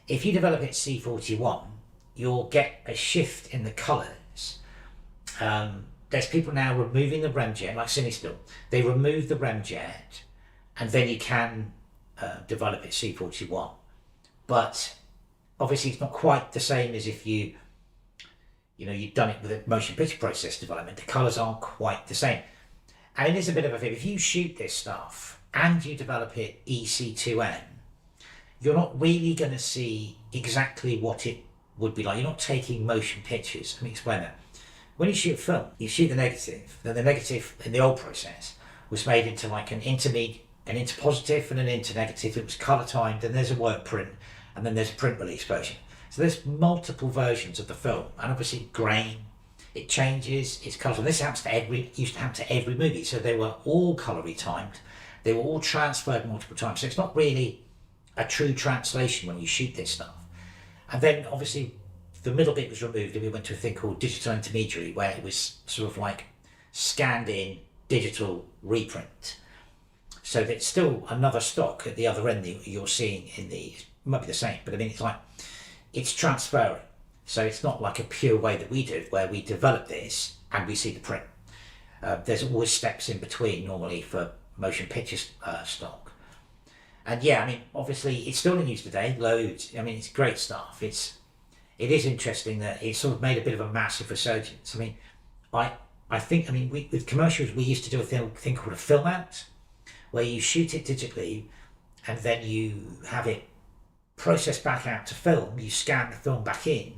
If you develop it C41, you'll get a shift in the colours. There's people now removing the Remjet, like Cinestill. They remove the Remjet, and then you can develop it C41. But obviously, it's not quite the same as if you've done it with a motion picture process development. The colours aren't quite the same, and it is a bit of a thing. If you shoot this stuff and you develop it EC2N, you're not really going to see exactly what it would be like. You're not taking motion pictures. Let me explain that. When you shoot film, you shoot the negative. Then the negative in the old process was made into like an intermediate, an interpositive and an internegative. It was colour timed, and there's a work print, and then there's a print release version. So there's multiple versions of the film, and obviously grain, it changes, it's colours. And this used to happen to every movie. So they were all colour retimed. They were all transferred multiple times. So it's not really a true translation when you shoot this stuff. And then obviously the middle bit was removed, and we went to a thing called digital intermediary, where it was sort of like scanned in digital reprint. So there's still another stock at the other end that you're seeing in the, it might be the same, but I mean, it's transferring. So it's not like a pure way that we do, where we develop this and we see the print. There's always steps in between normally for motion picture stock. And yeah, I mean, obviously it's still in use today, loads. I mean, it's great stuff. It is interesting that it's sort of made a bit of a massive resurgence. I mean, I think, with commercials, we used to do a thing called a film out, where you shoot it digitally and then you have it processed back out to film. You scan the film back in,